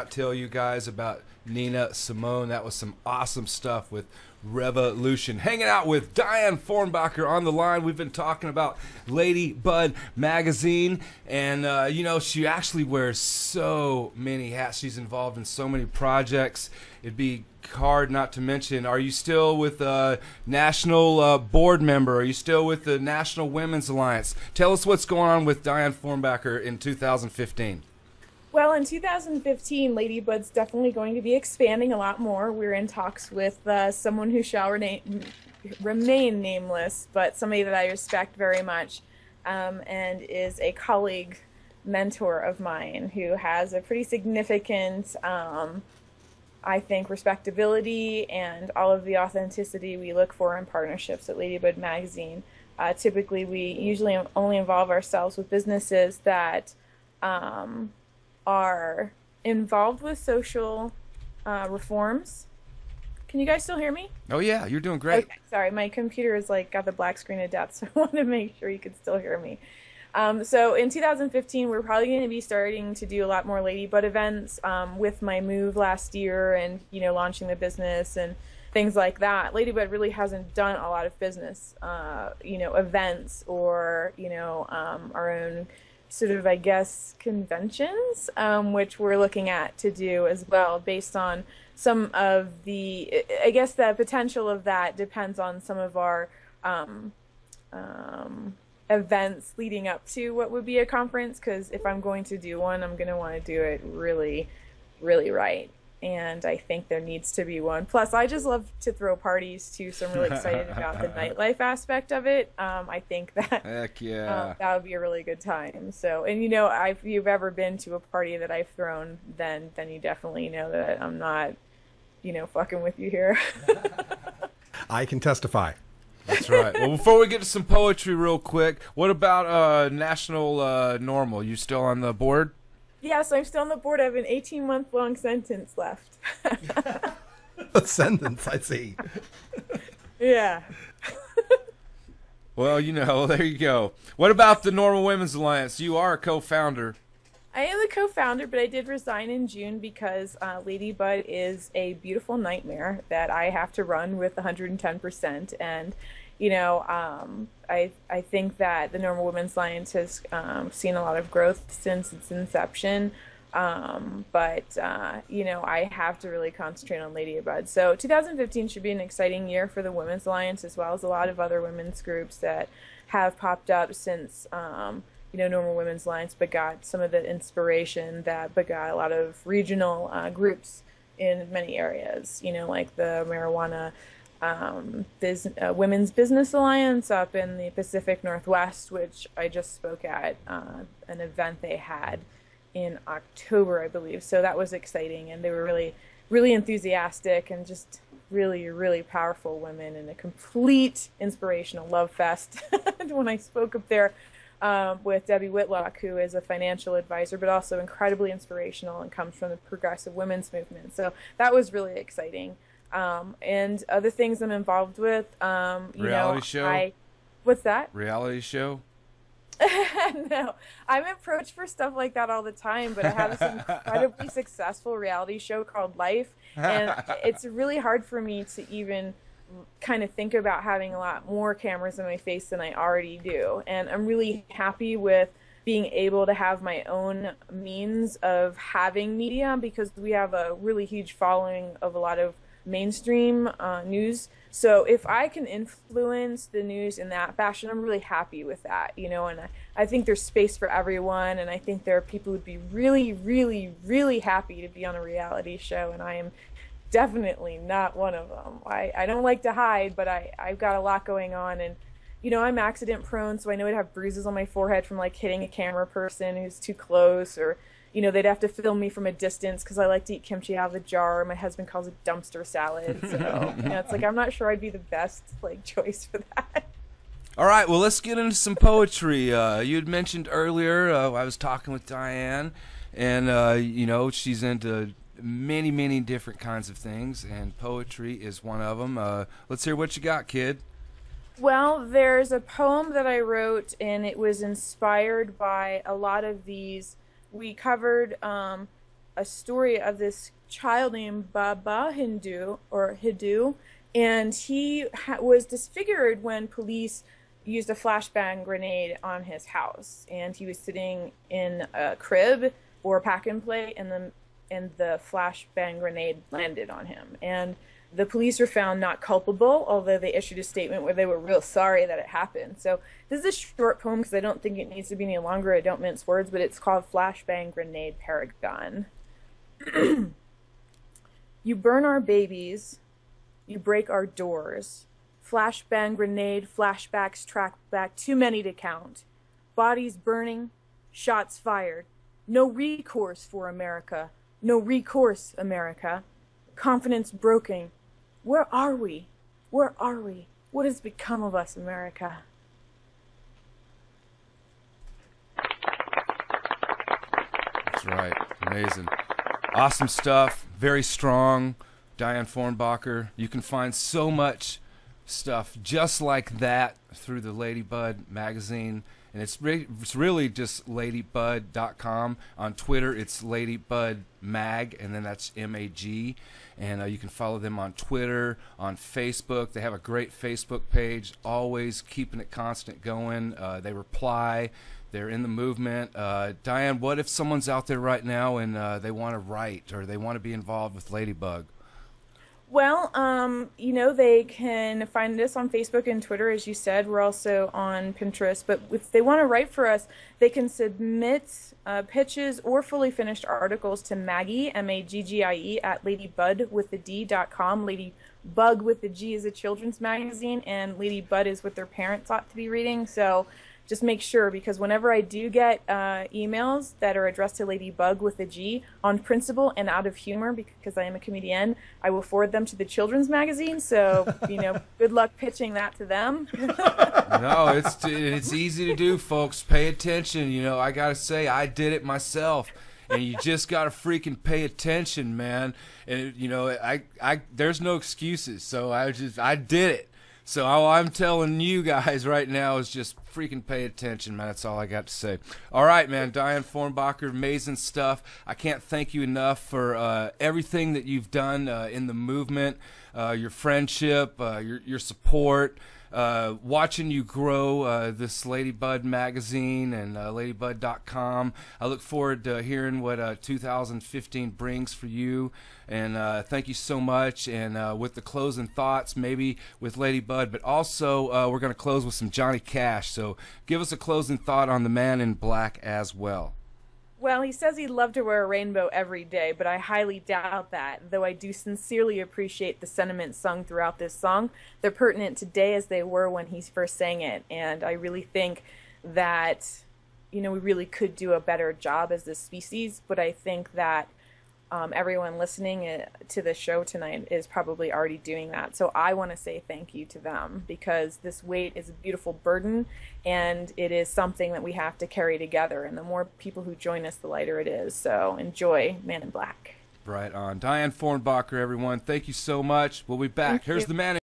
Tell you guys about Nina Simone. That was some awesome stuff with Revolution. Hanging out with Diane Fornbacher on the line. We've been talking about Ladybud Magazine, and you know, she actually wears so many hats. She's involved in so many projects. It'd be hard not to mention, are you still with national board member? Are you still with the National Women's Alliance? Tell us what's going on with Diane Fornbacher in 2015. Well, in 2015, Ladybud's definitely going to be expanding a lot more. We're in talks with someone who shall remain nameless, but somebody that I respect very much, and is a colleague mentor of mine who has a pretty significant, I think, respectability and all of the authenticity we look for in partnerships at Ladybud Magazine. Typically, we usually only involve ourselves with businesses that are involved with social reforms. Can you guys still hear me? Oh yeah, you're doing great. Okay, sorry, my computer is like got the black screen of death, so I wanted to make sure you could still hear me. So in 2015, we're probably going to be starting to do a lot more Ladybud events with my move last year, and you know, launching the business and things like that. Ladybud really hasn't done a lot of business, you know, events or you know, our own sort of, I guess, conventions, which we're looking at to do as well, based on some of the, I guess the potential of that depends on some of our events leading up to what would be a conference, because if I'm going to do one, I'm going to want to do it really, really right. And I think there needs to be one. Plus, I just love to throw parties too, so I'm really excited about the nightlife aspect of it. I think that Heck yeah. that would be a really good time. So, and you know, if you've ever been to a party that I've thrown, then you definitely know that I'm not, you know, fucking with you here. I can testify. That's right. Well, before we get to some poetry real quick, what about National NORML? You still on the board? Yes, I'm still on the board. I have an 18-month-long sentence left. A sentence, I see. Yeah. Well, you know, there you go. What about the NORML Women's Alliance? You are a co-founder. I am the co-founder, but I did resign in June because Ladybud is a beautiful nightmare that I have to run with 110%. And, you know, I think that the NORML Women's Alliance has seen a lot of growth since its inception. But you know, I have to really concentrate on Ladybud. So 2015 should be an exciting year for the Women's Alliance, as well as a lot of other women's groups that have popped up since you know, NORML Women's Alliance begot some of the inspiration that begot a lot of regional groups in many areas. You know, like the marijuana Women's Business Alliance up in the Pacific Northwest, which I just spoke at an event they had in October, I believe. So that was exciting, and they were really, really enthusiastic and just really, really powerful women, and a complete inspirational love fest. When I spoke up there with Debbie Whitlock, who is a financial advisor, but also incredibly inspirational and comes from the progressive women's movement. So that was really exciting. And other things I'm involved with, Reality show? What's that? Reality show? No, I'm approached for stuff like that all the time, but I have this incredibly successful reality show called Life, and it's really hard for me to even kind of think about having a lot more cameras in my face than I already do. And I'm really happy with being able to have my own means of having media, because we have a really huge following of a lot of mainstream news. So if I can influence the news in that fashion, I'm really happy with that, you know, and I think there's space for everyone, and I think there are people who'd be really, really, really happy to be on a reality show, and I am definitely not one of them. I don't like to hide, but I've got a lot going on, and, you know, I'm accident prone, so I know I'd have bruises on my forehead from, like, hitting a camera person who's too close, or, you know, they'd have to film me from a distance because I like to eat kimchi out of a jar. My husband calls it dumpster salad. So, you know, it's like, I'm not sure I'd be the best, like, choice for that. All right, well, let's get into some poetry. You had mentioned earlier, I was talking with Diane, and, you know, she's into many, many different kinds of things, and poetry is one of them. Let's hear what you got, kid. Well, there's a poem that I wrote, and it was inspired by a lot of these. We covered a story of this child named Baba Hindu, and he was disfigured when police used a flashbang grenade on his house, and he was sitting in a crib or pack and play, and the flashbang grenade landed on him, and the police were found not culpable, although they issued a statement where they were real sorry that it happened. So this is a short poem because I don't think it needs to be any longer. I don't mince words, but it's called Flashbang Grenade Paragon. You burn our babies, you break our doors. Flashbang grenade, flashbacks track back, too many to count. Bodies burning, shots fired. No recourse for America. No recourse, America. Confidence broken. Where are we? Where are we? What has become of us, America? That's right. Amazing. Awesome stuff. Very strong. Diane Fornbacher. You can find so much stuff just like that through the Ladybud Magazine. And it's really just ladybud.com. On Twitter, it's Ladybud Mag, and then that's MAG. And you can follow them on Twitter, on Facebook. They have a great Facebook page, always keeping it constant going. They reply. They're in the movement. Diane, what if someone's out there right now and they want to write or they want to be involved with Ladybug? Well, you know, they can find us on Facebook and Twitter, as you said. We're also on Pinterest. But if they want to write for us, they can submit pitches or fully finished articles to Maggie, M-A-G-G-I-E, at ladybudwiththed.com. Ladybug with the G is a children's magazine, and Ladybud is what their parents ought to be reading. So just make sure, because whenever I do get emails that are addressed to Ladybug with a G, on principle and out of humor, because I am a comedian, I will forward them to the children's magazine. So, you know, good luck pitching that to them. No, it's easy to do, folks. Pay attention. You know, I got to say, I did it myself. And you just got to freaking pay attention, man. And, you know, there's no excuses. So I did it. So all I'm telling you guys right now is just freaking pay attention, man. That's all I got to say. All right, man. Diane Fornbacher, amazing stuff. I can't thank you enough for everything that you've done in the movement, your friendship, your support, watching you grow this Ladybud Magazine and ladybud.com. I look forward to hearing what 2015 brings for you. And thank you so much. And with the closing thoughts, maybe with Ladybud, but also we're going to close with some Johnny Cash. So give us a closing thought on the Man in Black as well. Well, he says he'd love to wear a rainbow every day, but I highly doubt that, though I do sincerely appreciate the sentiments sung throughout this song. They're pertinent today as they were when he first sang it, and I really think that, you know, we really could do a better job as a species, but I think that everyone listening to the show tonight is probably already doing that. So I want to say thank you to them, because this weight is a beautiful burden, and it is something that we have to carry together. And the more people who join us, the lighter it is. So enjoy Man in Black. Right on. Diane Fornbacher, everyone. Thank you so much. We'll be back. Here's the Man